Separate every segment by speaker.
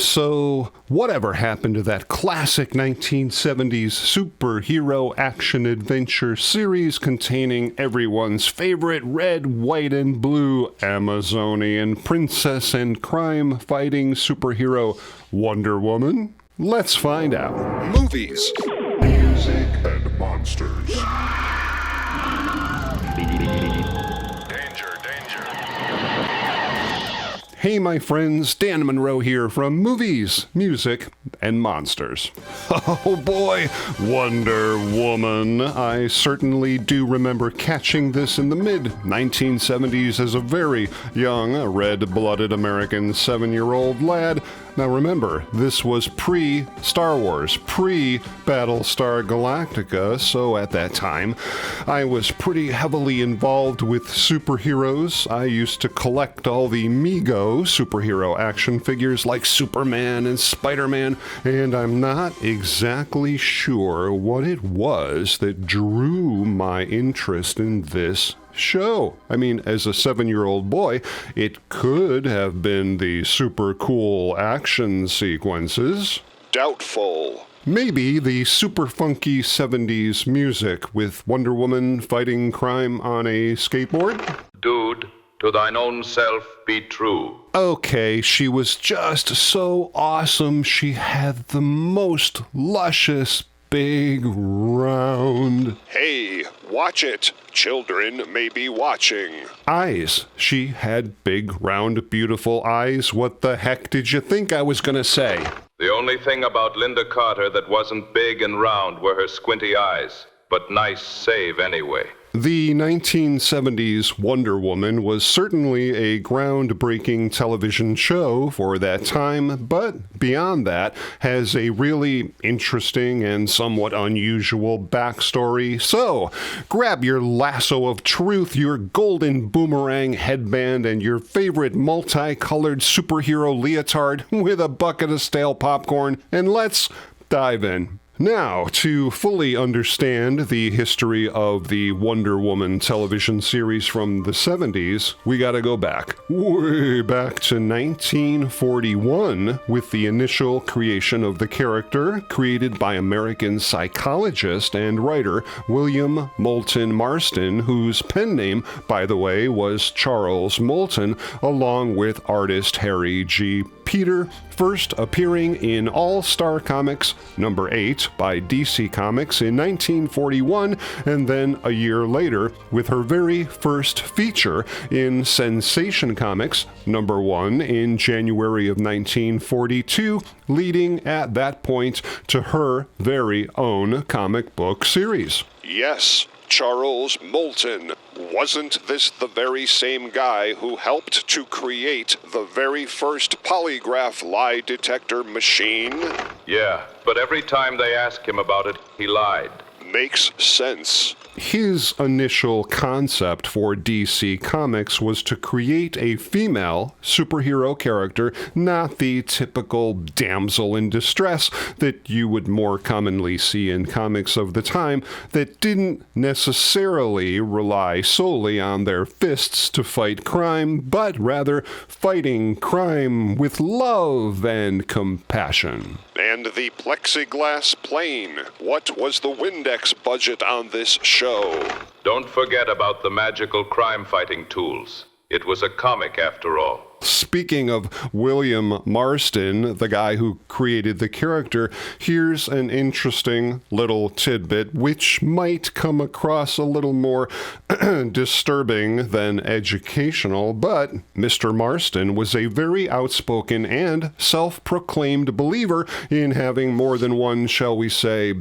Speaker 1: So, whatever happened to that classic 1970s superhero action-adventure series containing everyone's favorite red, white, and blue Amazonian princess and crime-fighting superhero Wonder Woman? Let's find out. Movies, music, and monsters. Hey my friends, Dan Monroe here from Movies, Music, and Monsters. Oh boy, Wonder Woman. I certainly do remember catching this in the mid-1970s as a very young, red-blooded American 7-year-old lad. Now remember, this was pre-Star Wars, pre-Battlestar Galactica, so at that time, I was pretty heavily involved with superheroes. I used to collect all the Mego superhero action figures like Superman and Spider-Man, and I'm not exactly sure what it was that drew my interest in this show. I mean, as a 7-year-old boy, it could have been the super cool action sequences. Doubtful. Maybe the super funky 70s music with Wonder Woman fighting crime on a skateboard?
Speaker 2: Dude, to thine own self be true.
Speaker 1: Okay, she was just so awesome. She had the most luscious big round. Hey, watch it. Children may be watching. Eyes. She had big, round, beautiful eyes. What the heck did you think I was gonna say?
Speaker 2: The only thing about Linda Carter that wasn't big and round were her squinty eyes. But nice save anyway.
Speaker 1: The 1970s Wonder Woman was certainly a groundbreaking television show for that time, but beyond that, has a really interesting and somewhat unusual backstory. So, grab your lasso of truth, your golden boomerang headband, and your favorite multicolored superhero leotard with a bucket of stale popcorn, and let's dive in. Now, to fully understand the history of the Wonder Woman television series from the 70s, we gotta go back, way back to 1941, with the initial creation of the character, created by American psychologist and writer William Moulton Marston, whose pen name, by the way, was Charles Moulton, along with artist Harry G. Peter, first appearing in All-Star Comics number 8 by DC Comics in 1941, and then a year later with her very first feature in Sensation Comics number 1 in January of 1942, leading at that point to her very own comic book series. Yes, Charles Moulton. Wasn't this the very same guy who helped to create the very first polygraph lie detector machine?
Speaker 2: Yeah, but every time they asked him about it, he lied.
Speaker 1: Makes sense. His initial concept for DC Comics was to create a female superhero character, not the typical damsel in distress that you would more commonly see in comics of the time, that didn't necessarily rely solely on their fists to fight crime, but rather fighting crime with love and compassion. And the plexiglass plane. What was the Windex budget on this show?
Speaker 2: Don't forget about the magical crime-fighting tools. It was a comic after all.
Speaker 1: Speaking of William Marston, the guy who created the character, here's an interesting little tidbit which might come across a little more disturbing than educational, but Mr. Marston was a very outspoken and self-proclaimed believer in having more than one, shall we say,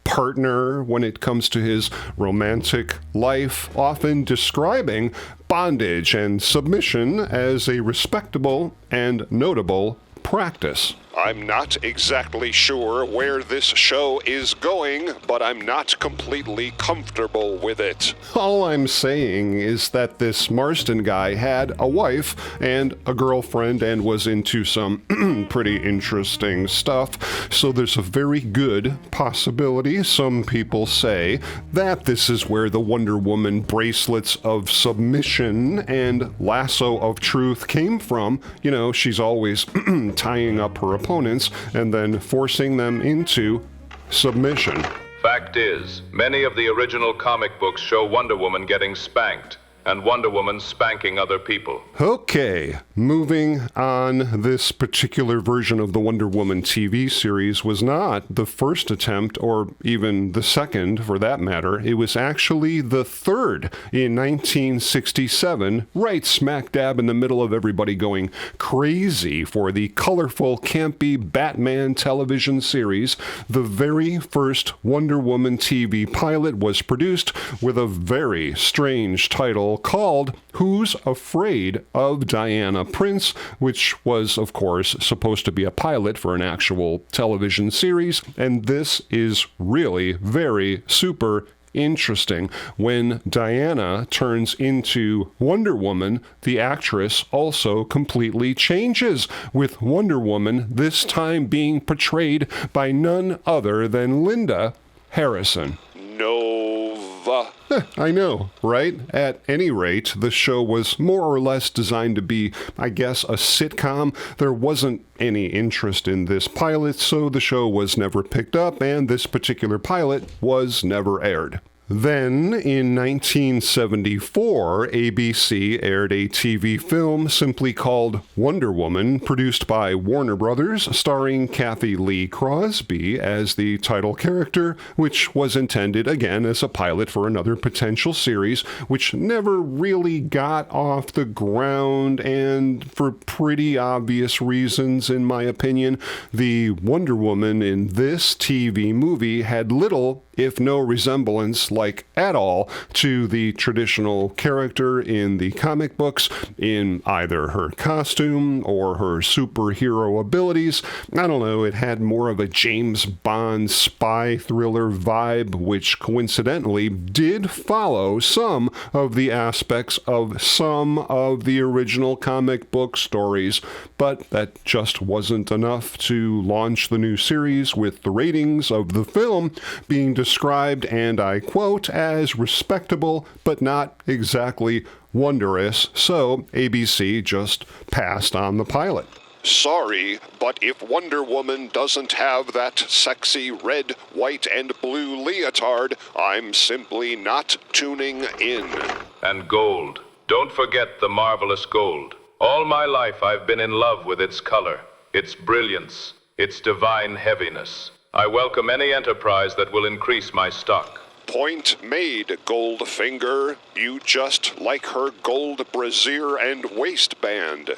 Speaker 1: partner when it comes to his romantic life, often describing bondage and submission as a respectable and notable practice. I'm not exactly sure where this show is going, but I'm not completely comfortable with it. All I'm saying is that this Marston guy had a wife and a girlfriend and was into some pretty interesting stuff, so there's a very good possibility, some people say, that this is where the Wonder Woman bracelets of submission and lasso of truth came from. You know, she's always tying up her opponents and then forcing them into submission.
Speaker 2: Fact is, many of the original comic books show Wonder Woman getting spanked, and Wonder Woman spanking other people.
Speaker 1: Okay, moving on. This particular version of the Wonder Woman TV series was not the first attempt, or even the second for that matter. It was actually the third in 1967, right smack dab in the middle of everybody going crazy for the colorful, campy Batman television series. The very first Wonder Woman TV pilot was produced with a very strange title called Who's Afraid of Diana Prince, which was, of course, supposed to be a pilot for an actual television series, and this is really very super interesting. When Diana turns into Wonder Woman, the actress also completely changes, with Wonder Woman this time being portrayed by none other than Linda Harrison. Nova. I know, right? At any rate, the show was more or less designed to be, I guess, a sitcom. There wasn't any interest in this pilot, so the show was never picked up, and this particular pilot was never aired. Then, in 1974, ABC aired a TV film simply called Wonder Woman, produced by Warner Brothers, starring Kathy Lee Crosby as the title character, which was intended again as a pilot for another potential series, which never really got off the ground, and for pretty obvious reasons, in my opinion. The Wonder Woman in this TV movie had little, if no resemblance, like at all, to the traditional character in the comic books, in either her costume or her superhero abilities. I don't know, it had more of a James Bond spy thriller vibe, which coincidentally did follow some of the aspects of some of the original comic book stories, but that just wasn't enough to launch the new series, with the ratings of the film being described, and I quote, as respectable but not exactly wondrous, so ABC just passed on the pilot. Sorry, but if Wonder Woman doesn't have that sexy red, white, and blue leotard, I'm simply not tuning in.
Speaker 2: And gold. Don't forget the marvelous gold. All my life I've been in love with its color, its brilliance, its divine heaviness. I welcome any enterprise that will increase my stock.
Speaker 1: Point made, Goldfinger. You just like her gold brassiere and waistband.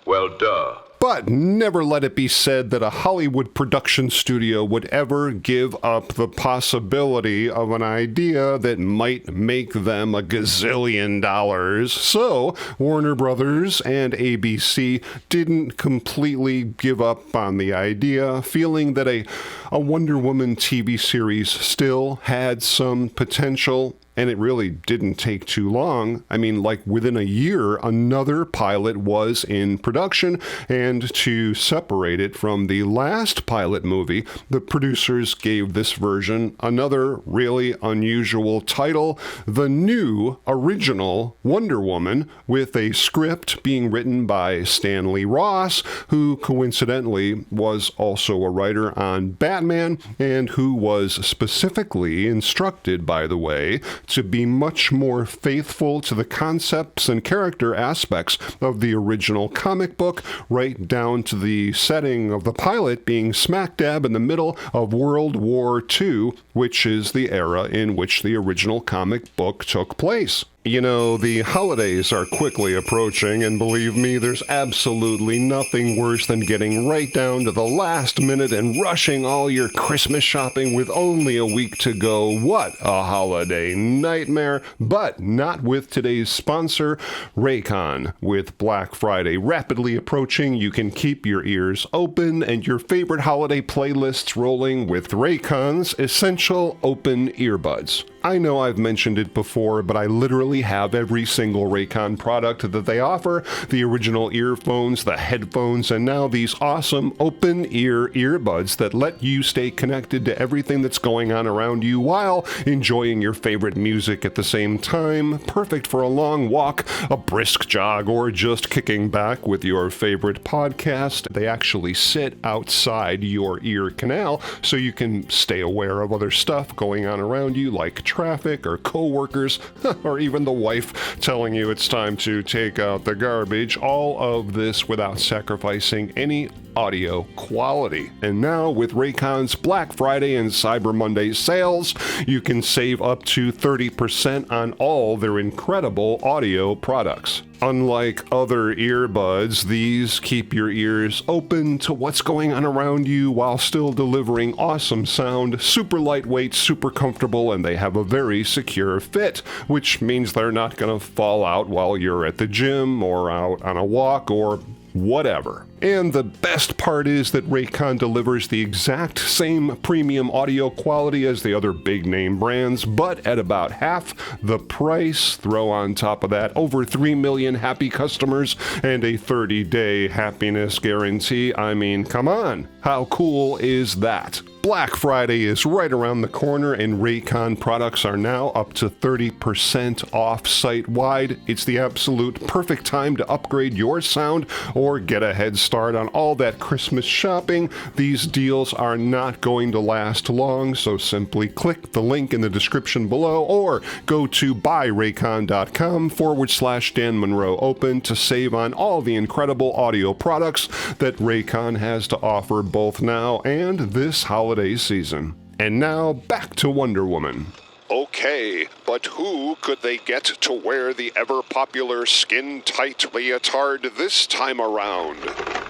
Speaker 2: Well, duh.
Speaker 1: But never let it be said that a Hollywood production studio would ever give up the possibility of an idea that might make them a gazillion dollars. So Warner Brothers and ABC didn't completely give up on the idea, feeling that a Wonder Woman TV series still had some potential. And it really didn't take too long. I mean, like within a year, another pilot was in production, and to separate it from the last pilot movie, the producers gave this version another really unusual title, The New Original Wonder Woman, with a script being written by Stanley Ross, who coincidentally was also a writer on Batman, and who was specifically instructed, by the way, to be much more faithful to the concepts and character aspects of the original comic book, right down to the setting of the pilot being smack dab in the middle of World War II, which is the era in which the original comic book took place. You know, the holidays are quickly approaching, and believe me, there's absolutely nothing worse than getting right down to the last minute and rushing all your Christmas shopping with only a week to go. What a holiday nightmare! But not with today's sponsor, Raycon. With Black Friday rapidly approaching, you can keep your ears open and your favorite holiday playlists rolling with Raycon's Essential Open Earbuds. I know I've mentioned it before, but I literally literally have every single Raycon product that they offer, the original earphones, the headphones, and now these awesome open-ear earbuds that let you stay connected to everything that's going on around you while enjoying your favorite music at the same time. Perfect for a long walk, a brisk jog, or just kicking back with your favorite podcast. They actually sit outside your ear canal so you can stay aware of other stuff going on around you, like traffic or coworkers, or even the wife telling you it's time to take out the garbage. All of this without sacrificing any audio quality. And now with Raycon's Black Friday and Cyber Monday sales, you can save up to 30% on all their incredible audio products. Unlike other earbuds, these keep your ears open to what's going on around you while still delivering awesome sound, super lightweight, super comfortable, and they have a very secure fit, which means they're not going to fall out while you're at the gym or out on a walk or whatever. And the best part is that Raycon delivers the exact same premium audio quality as the other big name brands, but at about half the price. Throw on top of that over 3 million happy customers and a 30-day happiness guarantee. I mean, come on, how cool is that? Black Friday is right around the corner, and Raycon products are now up to 30% off site-wide. It's the absolute perfect time to upgrade your sound or get a head start on all that Christmas shopping. These deals are not going to last long, so simply click the link in the description below or go to buyraycon.com/Dan Monroe Open to save on all the incredible audio products that Raycon has to offer both now and this holiday season. And now back to Wonder Woman. Okay, but who could they get to wear the ever-popular skin-tight leotard this time around?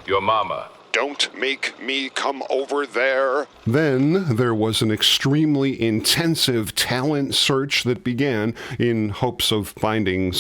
Speaker 2: Your mama.
Speaker 1: Don't make me come over there. Then there was an extremely intensive talent search that began in hopes of finding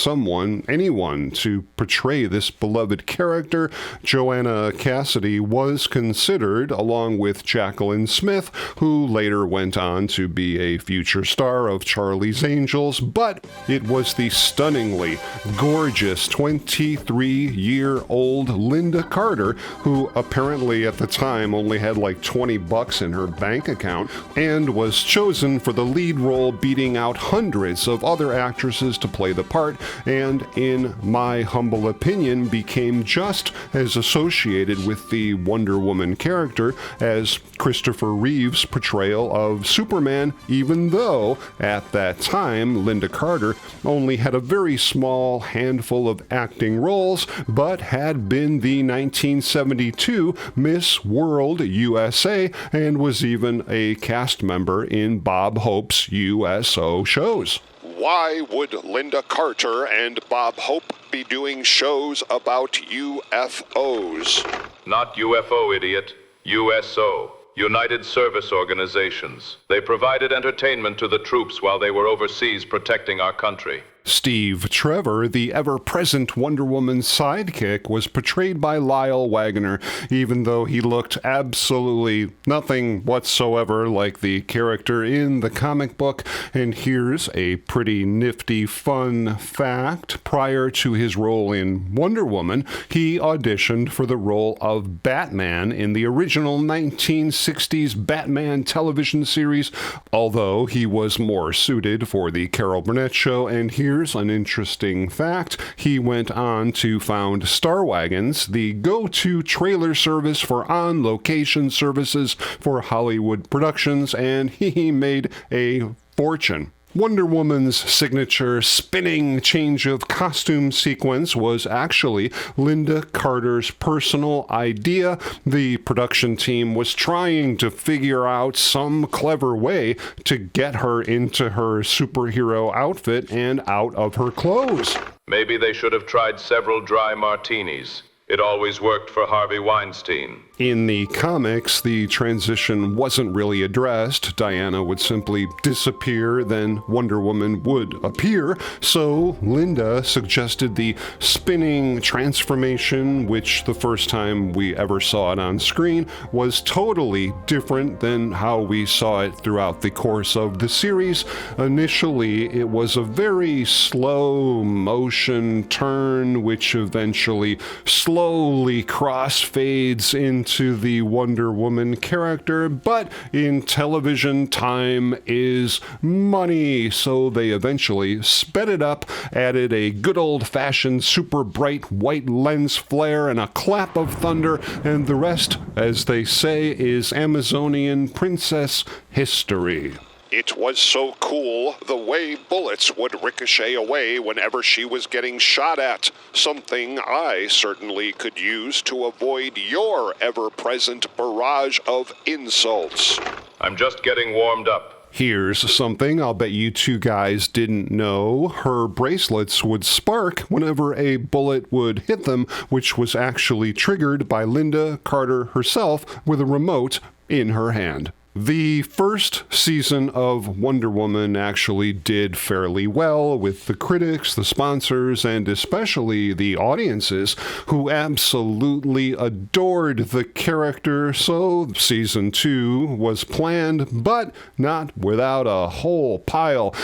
Speaker 1: anyone to portray this beloved character. Joanna Cassidy was considered, along with Jacqueline Smith, who later went on to be a future star of Charlie's Angels, but it was the stunningly gorgeous 23-year-old Linda Carter, who apparently at the time only had like $20 in her bank account, and was chosen for the lead role, beating out hundreds of other actresses to play the part, and in my humble opinion became just as associated with the Wonder Woman character as Christopher Reeve's portrayal of Superman, even though at that time Linda Carter only had a very small handful of acting roles, but had been the 1972 Miss World USA and was even a cast member in Bob Hope's USO shows. Why would Linda Carter and Bob Hope be doing shows about UFOs?
Speaker 2: Not UFO, idiot. USO. United Service Organizations. They provided entertainment to the troops while they were overseas protecting our country.
Speaker 1: Steve Trevor, the ever-present Wonder Woman's sidekick, was portrayed by Lyle Waggoner, even though he looked absolutely nothing whatsoever like the character in the comic book. And here's a pretty nifty, fun fact. Prior to his role in Wonder Woman, he auditioned for the role of Batman in the original 1960s Batman television series, although he was more suited for the Carol Burnett show. And here's an interesting fact. He went on to found Star Wagons, the go-to trailer service for on-location services for Hollywood productions, and he made a fortune. Wonder Woman's signature spinning change of costume sequence was actually Linda Carter's personal idea. The production team was trying to figure out some clever way to get her into her superhero outfit and out of her clothes.
Speaker 2: Maybe they should have tried several dry martinis. It always worked for Harvey Weinstein.
Speaker 1: In the comics, the transition wasn't really addressed. Diana would simply disappear, then Wonder Woman would appear. So Linda suggested the spinning transformation, which the first time we ever saw it on screen was totally different than how we saw it throughout the course of the series. Initially, it was a very slow motion turn, which eventually slowly crossfades into the Wonder Woman character, but in television, time is money, so they eventually sped it up, added a good old-fashioned super bright white lens flare and a clap of thunder, and the rest, as they say, is Amazonian princess history.
Speaker 3: It was so cool the way bullets would ricochet away whenever she was getting shot at, something I certainly could use to avoid your ever-present barrage of insults.
Speaker 2: I'm just getting warmed up.
Speaker 1: Here's something I'll bet you two guys didn't know. Her bracelets would spark whenever a bullet would hit them, which was actually triggered by Linda Carter herself with a remote in her hand. The first season of Wonder Woman actually did fairly well with the critics, the sponsors, and especially the audiences who absolutely adored the character, so season 2 was planned, but not without a whole pile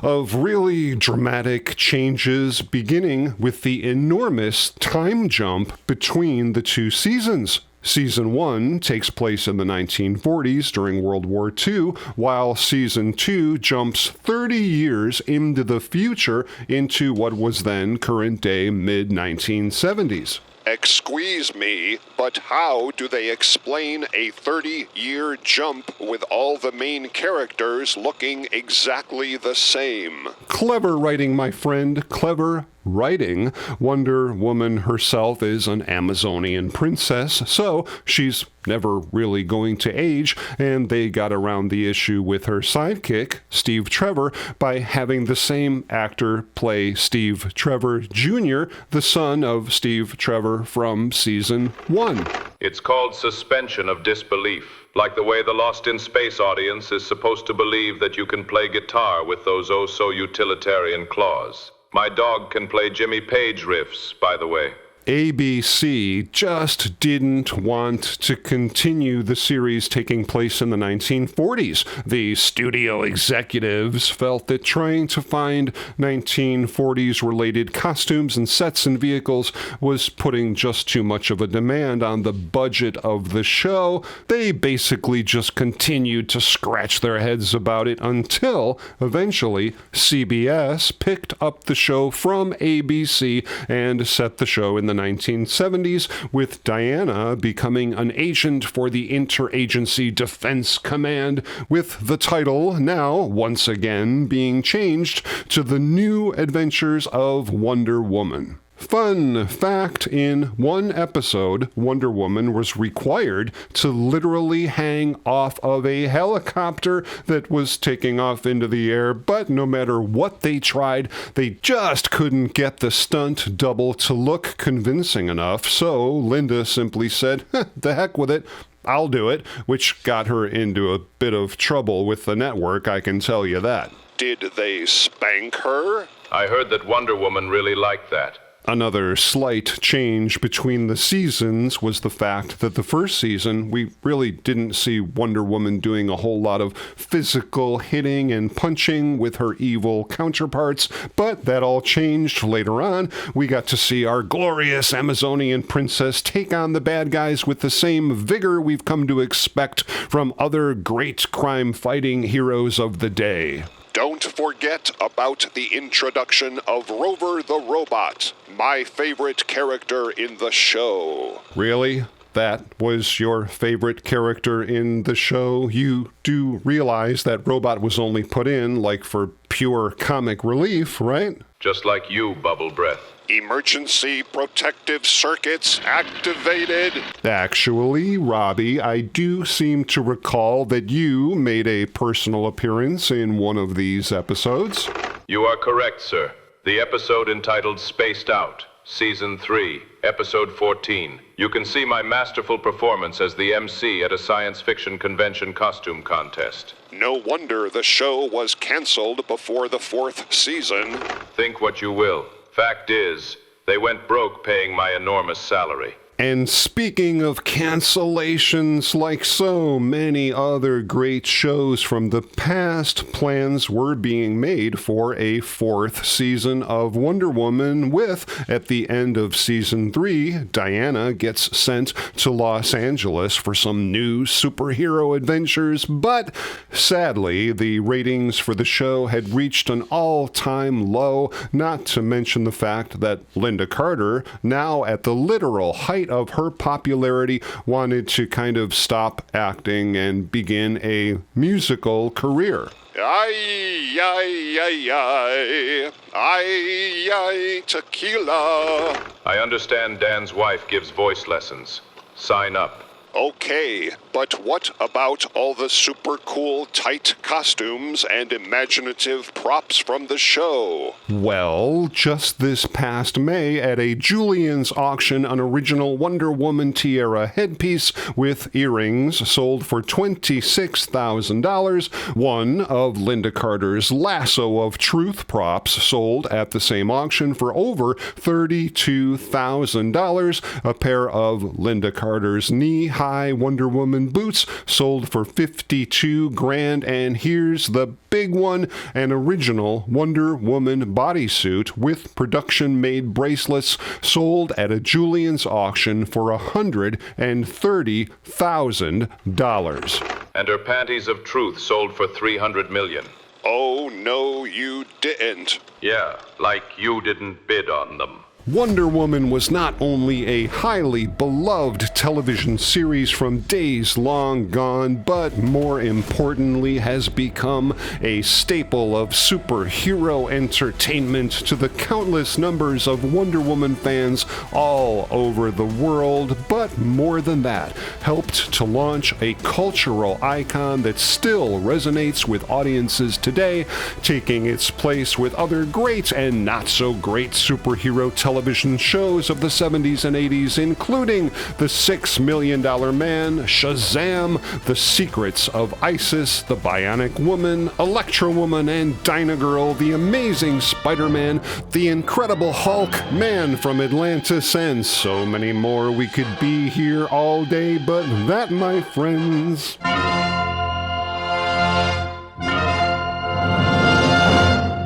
Speaker 1: of really dramatic changes, beginning with the enormous time jump between the two seasons. Season 1 takes place in the 1940s during World War II, while Season 2 jumps 30 years into the future into what was then current-day mid-1970s.
Speaker 3: Excuse me, but how do they explain a 30-year jump with all the main characters looking exactly the same?
Speaker 1: Clever writing, my friend, clever writing. Wonder Woman herself is an Amazonian princess, so she's never really going to age, and they got around the issue with her sidekick, Steve Trevor, by having the same actor play Steve Trevor Jr., the son of Steve Trevor from Season 1.
Speaker 2: It's called suspension of disbelief, like the way the Lost in Space audience is supposed to believe that you can play guitar with those oh-so-utilitarian claws. My dog can play Jimmy Page riffs, by the way.
Speaker 1: ABC just didn't want to continue the series taking place in the 1940s. The studio executives felt that trying to find 1940s-related costumes and sets and vehicles was putting just too much of a demand on the budget of the show. They basically just continued to scratch their heads about it until, eventually, CBS picked up the show from ABC and set the show in the 1970s, with Diana becoming an agent for the Interagency Defense Command, with the title now, once again, being changed to The New Adventures of Wonder Woman. Fun fact, in one episode, Wonder Woman was required to literally hang off of a helicopter that was taking off into the air, but no matter what they tried, they just couldn't get the stunt double to look convincing enough, so Linda simply said, the heck with it, I'll do it, which got her into a bit of trouble with the network, I can tell you that.
Speaker 3: Did they spank her?
Speaker 2: I heard that Wonder Woman really liked that.
Speaker 1: Another slight change between the seasons was the fact that the first season, we really didn't see Wonder Woman doing a whole lot of physical hitting and punching with her evil counterparts, but that all changed later on. We got to see our glorious Amazonian princess take on the bad guys with the same vigor we've come to expect from other great crime-fighting heroes of the day.
Speaker 3: Don't forget about the introduction of Rover the Robot, my favorite character in the show.
Speaker 1: Really? That was your favorite character in the show? You do realize that Robot was only put in, like, for pure comic relief, right?
Speaker 2: Just like you, Bubble Breath.
Speaker 3: Emergency protective circuits activated.
Speaker 1: Actually, Robbie, I do seem to recall that you made a personal appearance in one of these episodes.
Speaker 2: You are correct, sir. The episode entitled Spaced Out, Season 3, Episode 14. You can see my masterful performance as the MC at a science fiction convention costume contest.
Speaker 3: No wonder the show was canceled before the 4th season.
Speaker 2: Think what you will. Fact is, they went broke paying my enormous salary.
Speaker 1: And speaking of cancellations, like so many other great shows from the past, plans were being made for a 4th season of Wonder Woman with, at the end of season 3, Diana gets sent to Los Angeles for some new superhero adventures, but sadly, the ratings for the show had reached an all-time low, not to mention the fact that Linda Carter, now at the literal height of her popularity, wanted to kind of stop acting and begin a musical career.
Speaker 3: Ay, ay, ay, ay, ay, ay, tequila.
Speaker 2: I understand Dan's wife gives voice lessons. Sign up.
Speaker 3: Okay, but what about all the super cool tight costumes and imaginative props from the show?
Speaker 1: Well, just this past May, at a Julian's auction, an original Wonder Woman tiara headpiece with earrings sold for $26,000. One of Linda Carter's lasso of truth props sold at the same auction for over $32,000. A pair of Linda Carter's knee-high Wonder Woman boots sold for $52,000, and here's the big one, an original Wonder Woman bodysuit with production-made bracelets sold at a Julian's auction for $130,000.
Speaker 2: And her panties of truth sold for $300 million.
Speaker 3: Oh, no, you didn't.
Speaker 2: Yeah, like you didn't bid on them.
Speaker 1: Wonder Woman was not only a highly beloved television series from days long gone, but more importantly has become a staple of superhero entertainment to the countless numbers of Wonder Woman fans all over the world, but more than that, helped to launch a cultural icon that still resonates with audiences today, taking its place with other great and not so great superhero television shows of the 70s and 80s, including The $6 Million Man, Shazam, The Secrets of Isis, The Bionic Woman, Electro Woman and Dyna Girl, The Amazing Spider-Man, The Incredible Hulk, Man from Atlantis, and so many more. We could be here all day, but that, my friends,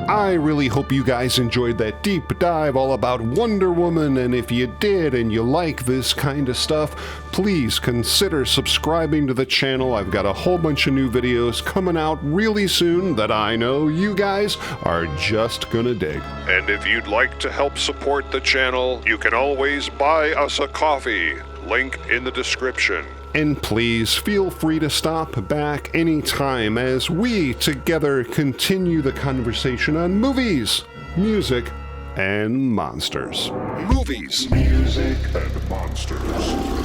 Speaker 1: I really hope you guys enjoyed that deep dive all about Wonder Woman, and if you did and you like this kind of stuff, please consider subscribing to the channel. I've got a whole bunch of new videos coming out really soon that I know you guys are just gonna dig.
Speaker 3: And if you'd like to help support the channel, you can always buy us a coffee. Link in the description.
Speaker 1: And please feel free to stop back anytime as we together continue the conversation on movies, music, and monsters.
Speaker 3: Movies, music, and monsters.